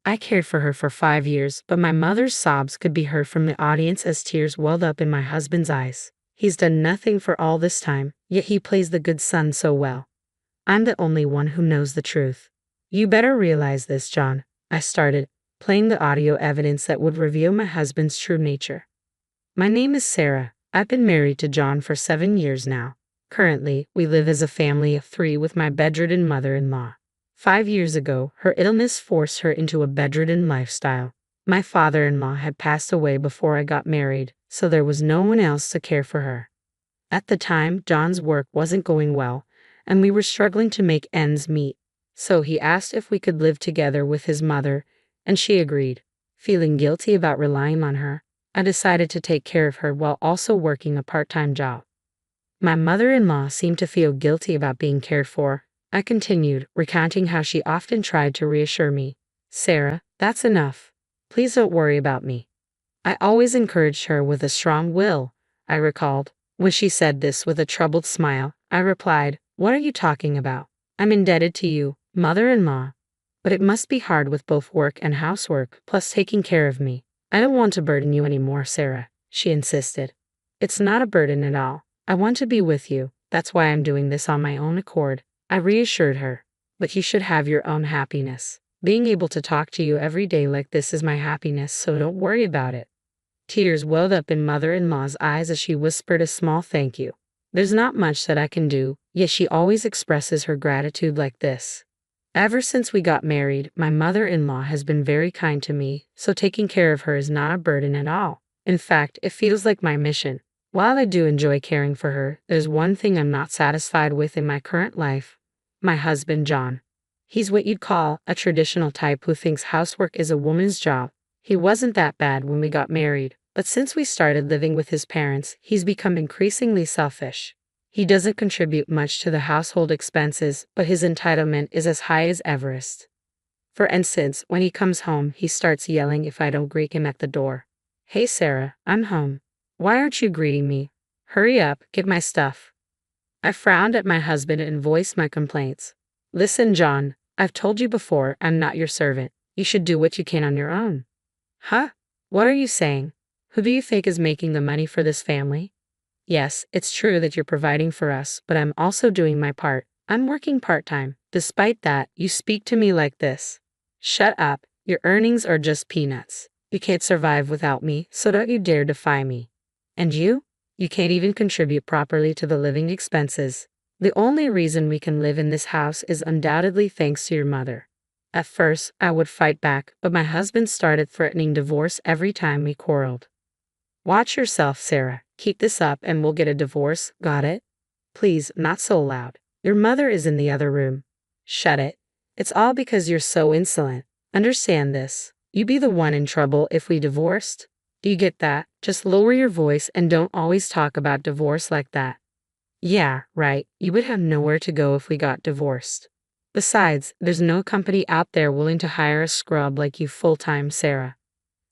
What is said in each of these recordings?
I cared for her for 5 years, but my mother's sobs could be heard from the audience as tears welled up in my husband's eyes. He's done nothing for all this time, yet he plays the good son so well. I'm the only one who knows the truth. You better realize this, John, I started, playing the audio evidence that would reveal my husband's true nature. My name is Sarah. I've been married to John for 7 years now. Currently, we live as a family of 3 with my bedridden mother-in-law. 5 years ago, her illness forced her into a bedridden lifestyle. My father-in-law had passed away before I got married, so there was no one else to care for her. At the time, John's work wasn't going well, and we were struggling to make ends meet. So he asked if we could live together with his mother, and she agreed. Feeling guilty about relying on her, I decided to take care of her while also working a part-time job. My mother-in-law seemed to feel guilty about being cared for. I continued, recounting how she often tried to reassure me. Sarah, that's enough. Please don't worry about me. I always encouraged her with a strong will, I recalled. When she said this with a troubled smile, I replied, what are you talking about? I'm indebted to you, mother-in-law. But it must be hard with both work and housework, plus taking care of me. I don't want to burden you anymore, Sarah, she insisted. It's not a burden at all. I want to be with you. That's why I'm doing this on my own accord. I reassured her. But you should have your own happiness. Being able to talk to you every day like this is my happiness, so don't worry about it. Tears welled up in mother-in-law's eyes as she whispered a small thank you. There's not much that I can do, yet she always expresses her gratitude like this. Ever since we got married, my mother-in-law has been very kind to me, so taking care of her is not a burden at all. In fact, it feels like my mission. While I do enjoy caring for her, there's one thing I'm not satisfied with in my current life. My husband, John. He's what you'd call a traditional type who thinks housework is a woman's job. He wasn't that bad when we got married, but since we started living with his parents, he's become increasingly selfish. He doesn't contribute much to the household expenses, but his entitlement is as high as Everest. For instance, when he comes home, he starts yelling if I don't greet him at the door. Hey Sarah, I'm home. Why aren't you greeting me? Hurry up, get my stuff. I frowned at my husband and voiced my complaints. Listen, John, I've told you before, I'm not your servant. You should do what you can on your own. Huh? What are you saying? Who do you think is making the money for this family? Yes, it's true that you're providing for us, but I'm also doing my part. I'm working part-time. Despite that, you speak to me like this. Shut up. Your earnings are just peanuts. You can't survive without me, so don't you dare defy me. And you? You can't even contribute properly to the living expenses. The only reason we can live in this house is undoubtedly thanks to your mother. At first, I would fight back, but my husband started threatening divorce every time we quarreled. Watch yourself, Sarah. Keep this up and we'll get a divorce, got it? Please, not so loud. Your mother is in the other room. Shut it. It's all because you're so insolent. Understand this. You'd be the one in trouble if we divorced. Do you get that? Just lower your voice and don't always talk about divorce like that. Yeah, right. You would have nowhere to go if we got divorced. Besides, there's no company out there willing to hire a scrub like you full-time, Sarah.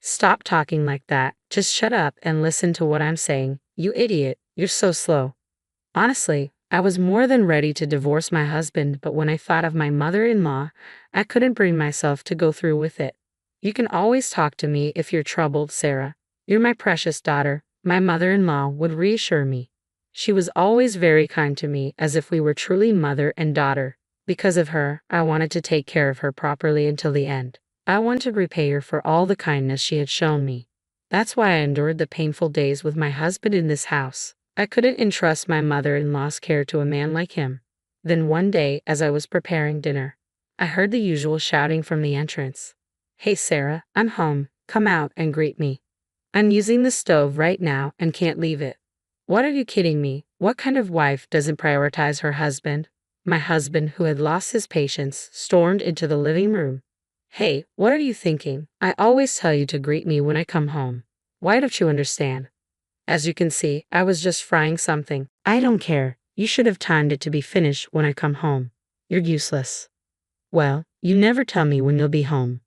Stop talking like that. Just shut up and listen to what I'm saying. You idiot. You're so slow. Honestly, I was more than ready to divorce my husband, but when I thought of my mother-in-law, I couldn't bring myself to go through with it. You can always talk to me if you're troubled, Sarah. You're my precious daughter, my mother-in-law would reassure me. She was always very kind to me, as if we were truly mother and daughter. Because of her, I wanted to take care of her properly until the end. I wanted to repay her for all the kindness she had shown me. That's why I endured the painful days with my husband in this house. I couldn't entrust my mother-in-law's care to a man like him. Then one day, as I was preparing dinner, I heard the usual shouting from the entrance. Hey Sarah, I'm home. Come out and greet me. I'm using the stove right now and can't leave it. What, are you kidding me? What kind of wife doesn't prioritize her husband? My husband, who had lost his patience, stormed into the living room. Hey, what are you thinking? I always tell you to greet me when I come home. Why don't you understand? As you can see, I was just frying something. I don't care. You should have timed it to be finished when I come home. You're useless. Well, you never tell me when you'll be home.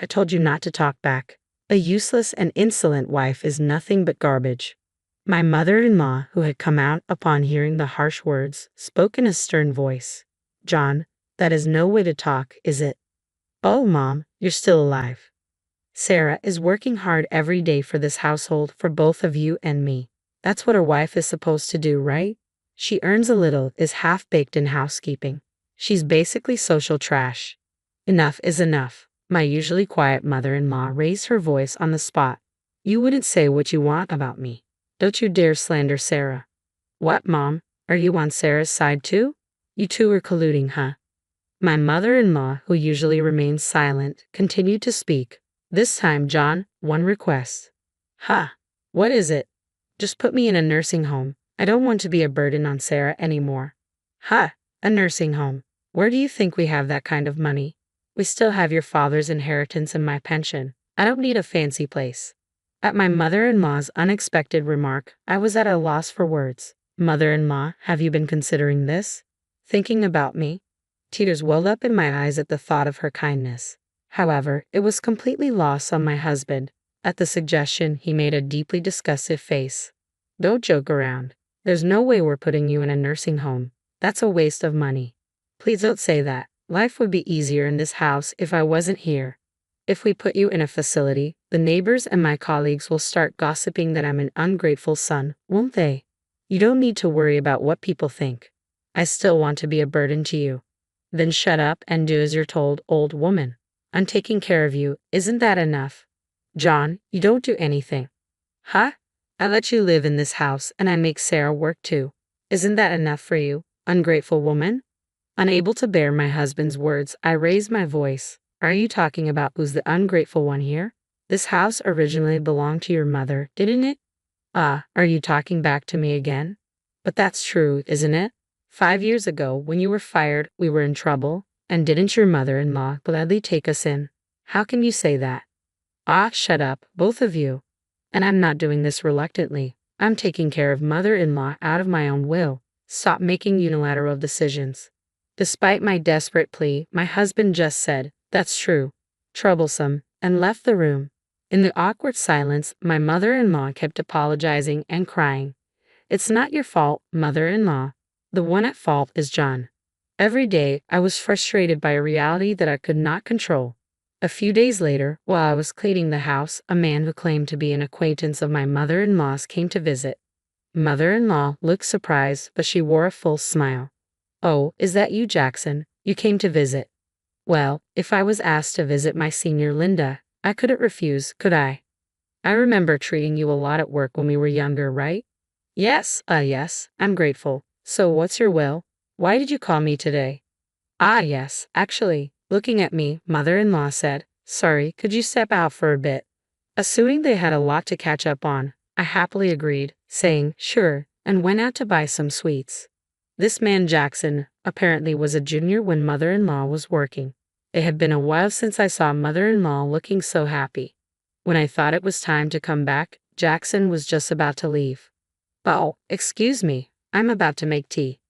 I told you not to talk back. A useless and insolent wife is nothing but garbage. My mother-in-law, who had come out upon hearing the harsh words, spoke in a stern voice. John, that is no way to talk, is it? Oh, Mom, you're still alive. Sarah is working hard every day for this household for both of you and me. That's what a wife is supposed to do, right? She earns a little, is half-baked in housekeeping. She's basically social trash. Enough is enough. My usually quiet mother-in-law raised her voice on the spot. You wouldn't say what you want about me. Don't you dare slander Sarah. What, Mom? Are you on Sarah's side too? You two are colluding, huh? My mother-in-law, who usually remains silent, continued to speak. This time, John, one request. Ha! What is it? Just put me in a nursing home. I don't want to be a burden on Sarah anymore. Ha! A nursing home. Where do you think we have that kind of money? We still have your father's inheritance and my pension. I don't need a fancy place. At my mother-in-law's unexpected remark, I was at a loss for words. Mother-in-law, have you been considering this? Thinking about me? Tears welled up in my eyes at the thought of her kindness. However, it was completely lost on my husband. At the suggestion, he made a deeply disgusted face. Don't joke around. There's no way we're putting you in a nursing home. That's a waste of money. Please don't say that. Life would be easier in this house if I wasn't here. If we put you in a facility, the neighbors and my colleagues will start gossiping that I'm an ungrateful son, won't they? You don't need to worry about what people think. I still want to be a burden to you. Then shut up and do as you're told, old woman. I'm taking care of you, isn't that enough? John, you don't do anything. Huh? I let you live in this house and I make Sarah work too. Isn't that enough for you, ungrateful woman? Unable to bear my husband's words, I raised my voice. Are you talking about who's the ungrateful one here? This house originally belonged to your mother, didn't it? Ah, are you talking back to me again? But that's true, isn't it? 5 years ago, when you were fired, we were in trouble, and didn't your mother-in-law gladly take us in? How can you say that? Ah, shut up, both of you. And I'm not doing this reluctantly. I'm taking care of mother-in-law out of my own will. Stop making unilateral decisions. Despite my desperate plea, my husband just said, "That's true. Troublesome," and left the room. In the awkward silence, my mother-in-law kept apologizing and crying. It's not your fault, mother-in-law. The one at fault is John. Every day, I was frustrated by a reality that I could not control. A few days later, while I was cleaning the house, a man who claimed to be an acquaintance of my mother-in-law's came to visit. Mother-in-law looked surprised, but she wore a full smile. Oh, is that you, Jackson? You came to visit. Well, if I was asked to visit my senior Linda, I couldn't refuse, could I? I remember treating you a lot at work when we were younger, right? Yes, I'm grateful. So what's your will? Why did you call me today? Ah, yes, actually, looking at me, mother-in-law said, sorry, could you step out for a bit? Assuming they had a lot to catch up on, I happily agreed, saying, sure, and went out to buy some sweets. This man Jackson apparently was a junior when mother-in-law was working. It had been a while since I saw mother-in-law looking so happy. When I thought it was time to come back, Jackson was just about to leave. Oh, excuse me, I'm about to make tea.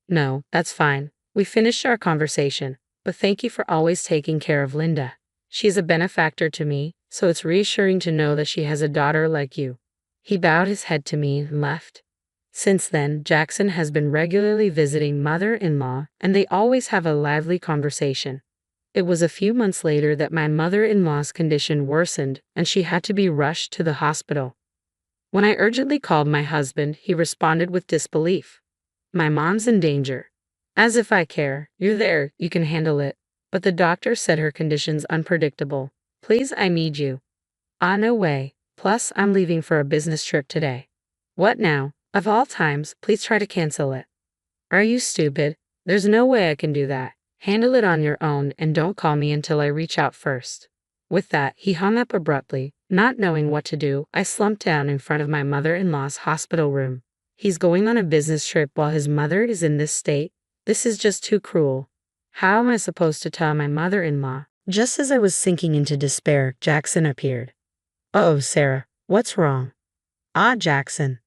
No, that's fine. We finished our conversation, but thank you for always taking care of Linda. She's a benefactor to me, so it's reassuring to know that she has a daughter like you. He bowed his head to me and left. Since then, Jackson has been regularly visiting mother-in-law, and they always have a lively conversation. It was a few months later that my mother-in-law's condition worsened, and she had to be rushed to the hospital. When I urgently called my husband, he responded with disbelief. My mom's in danger. As if I care. You're there, you can handle it. But the doctor said her condition's unpredictable. Please, I need you. Ah, no way. Plus, I'm leaving for a business trip today. What now? Of all times, please try to cancel it. Are you stupid? There's no way I can do that. Handle it on your own and don't call me until I reach out first. With that, he hung up abruptly. Not knowing what to do, I slumped down in front of my mother-in-law's hospital room. He's going on a business trip while his mother is in this state? This is just too cruel. How am I supposed to tell my mother-in-law? Just as I was sinking into despair, Jackson appeared. Oh, Sarah, what's wrong? Ah, Jackson.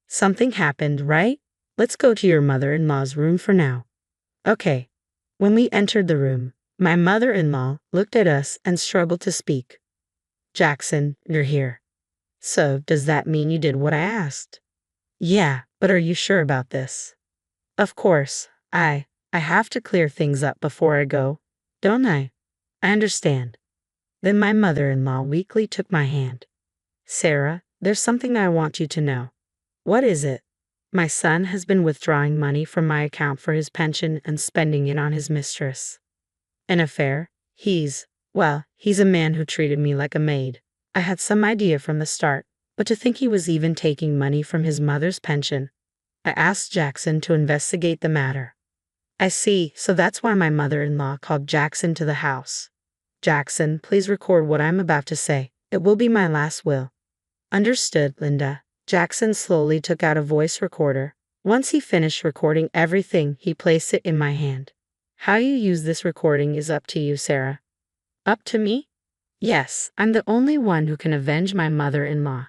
Something happened, right? Let's go to your mother-in-law's room for now. Okay. When we entered the room, my mother-in-law looked at us and struggled to speak. Jackson, you're here. So, does that mean you did what I asked? Yeah, but are you sure about this? Of course. I have to clear things up before I go, don't I? I understand. Then my mother-in-law weakly took my hand. Sarah, there's something I want you to know. What is it? My son has been withdrawing money from my account for his pension and spending it on his mistress. An affair? He's a man who treated me like a maid. I had some idea from the start, but to think he was even taking money from his mother's pension. I asked Jackson to investigate the matter. I see, so that's why my mother-in-law called Jackson to the house. Jackson, please record what I'm about to say. It will be my last will. Understood, Linda. Jackson slowly took out a voice recorder. Once he finished recording everything, he placed it in my hand. How you use this recording is up to you, Sarah. Up to me? Yes, I'm the only one who can avenge my mother-in-law.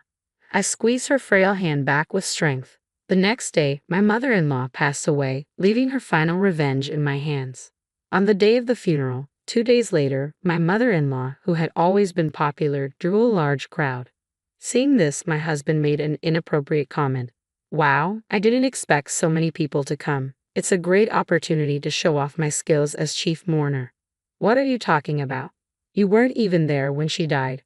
I squeezed her frail hand back with strength. The next day, my mother-in-law passed away, leaving her final revenge in my hands. On the day of the funeral, 2 days later, my mother-in-law, who had always been popular, drew a large crowd. Seeing this, my husband made an inappropriate comment. Wow, I didn't expect so many people to come. It's a great opportunity to show off my skills as chief mourner. What are you talking about? You weren't even there when she died.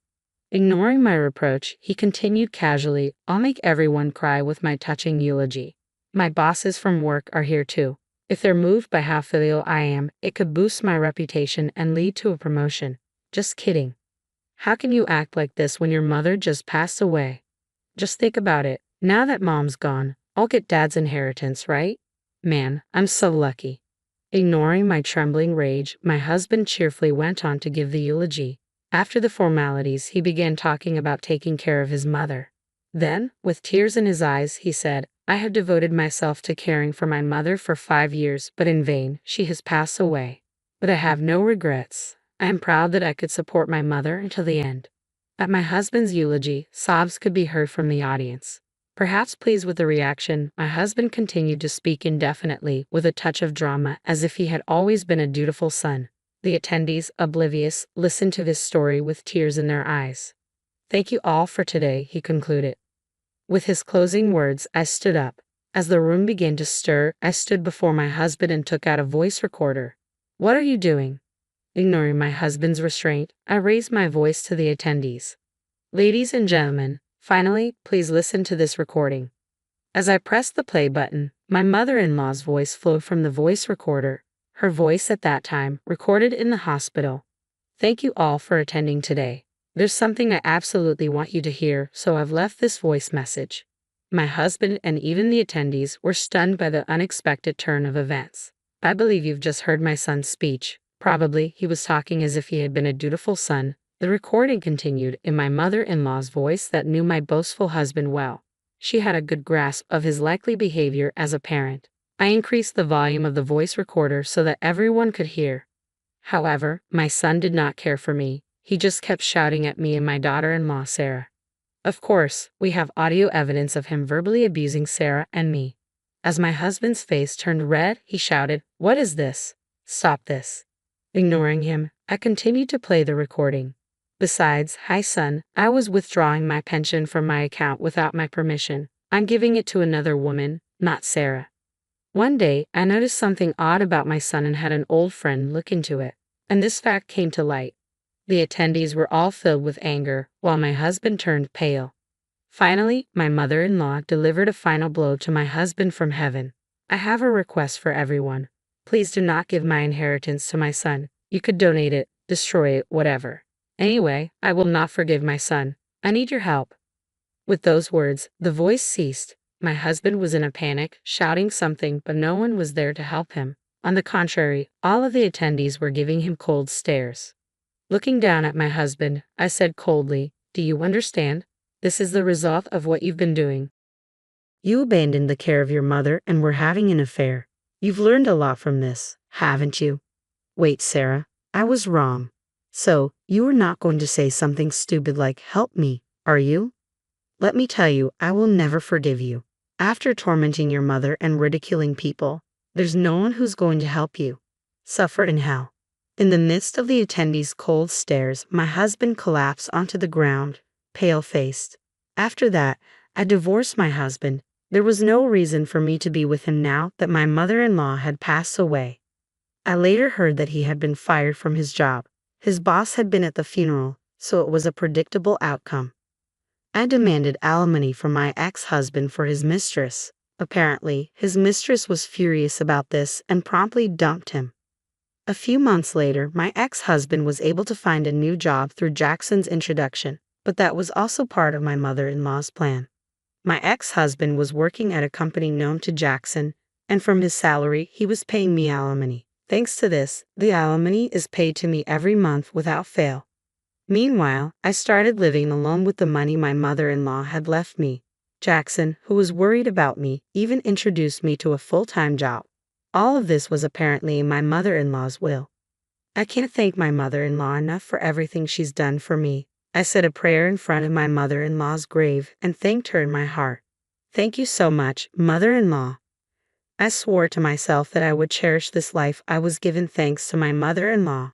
Ignoring my reproach, he continued casually, I'll make everyone cry with my touching eulogy. My bosses from work are here too. If they're moved by how filial I am, it could boost my reputation and lead to a promotion. Just kidding. How can you act like this when your mother just passed away? Just think about it. Now that mom's gone, I'll get dad's inheritance, right? Man, I'm so lucky. Ignoring my trembling rage, my husband cheerfully went on to give the eulogy. After the formalities, he began talking about taking care of his mother. Then, with tears in his eyes, he said, I have devoted myself to caring for my mother for 5 years, but in vain. She has passed away. But I have no regrets. I am proud that I could support my mother until the end. At my husband's eulogy, sobs could be heard from the audience. Perhaps pleased with the reaction, my husband continued to speak indefinitely with a touch of drama as if he had always been a dutiful son. The attendees, oblivious, listened to this story with tears in their eyes. Thank you all for today, he concluded. With his closing words, I stood up. As the room began to stir, I stood before my husband and took out a voice recorder. What are you doing? Ignoring my husband's restraint, I raised my voice to the attendees. Ladies and gentlemen, finally, please listen to this recording. As I pressed the play button, my mother-in-law's voice flowed from the voice recorder. Her voice at that time, recorded in the hospital. Thank you all for attending today. There's something I absolutely want you to hear, so I've left this voice message. My husband and even the attendees were stunned by the unexpected turn of events. I believe you've just heard my son's speech. Probably he was talking as if he had been a dutiful son. The recording continued in my mother-in-law's voice that knew my boastful husband well. She had a good grasp of his likely behavior as a parent. I increased the volume of the voice recorder so that everyone could hear. However, my son did not care for me. He just kept shouting at me and my daughter-in-law, Sarah. Of course, we have audio evidence of him verbally abusing Sarah and me. As my husband's face turned red, he shouted, What is this? Stop this. Ignoring him, I continued to play the recording. Besides, hi son, I was withdrawing my pension from my account without my permission. I'm giving it to another woman, not Sarah. One day, I noticed something odd about my son and had an old friend look into it, and this fact came to light. The attendees were all filled with anger, while my husband turned pale. Finally, my mother-in-law delivered a final blow to my husband from heaven. I have a request for everyone. Please do not give my inheritance to my son. You could donate it, destroy it, whatever. Anyway, I will not forgive my son. I need your help. With those words, the voice ceased. My husband was in a panic, shouting something, but no one was there to help him. On the contrary, all of the attendees were giving him cold stares. Looking down at my husband, I said coldly, Do you understand? This is the result of what you've been doing. You abandoned the care of your mother and were having an affair. You've learned a lot from this, haven't you? Wait, Sarah, I was wrong. So, you are not going to say something stupid like, help me, are you? Let me tell you, I will never forgive you. After tormenting your mother and ridiculing people, there's no one who's going to help you. Suffer in hell. In the midst of the attendees' cold stares, my husband collapsed onto the ground, pale-faced. After that, I divorced my husband. There was no reason for me to be with him now that my mother-in-law had passed away. I later heard that he had been fired from his job. His boss had been at the funeral, so it was a predictable outcome. I demanded alimony from my ex-husband for his mistress. Apparently, his mistress was furious about this and promptly dumped him. A few months later, my ex-husband was able to find a new job through Jackson's introduction, but that was also part of my mother-in-law's plan. My ex-husband was working at a company known to Jackson, and from his salary, he was paying me alimony. Thanks to this, the alimony is paid to me every month without fail. Meanwhile, I started living alone with the money my mother-in-law had left me. Jackson, who was worried about me, even introduced me to a full-time job. All of this was apparently in my mother-in-law's will. I can't thank my mother-in-law enough for everything she's done for me. I said a prayer in front of my mother-in-law's grave and thanked her in my heart. Thank you so much, mother-in-law. I swore to myself that I would cherish this life I was given thanks to my mother-in-law.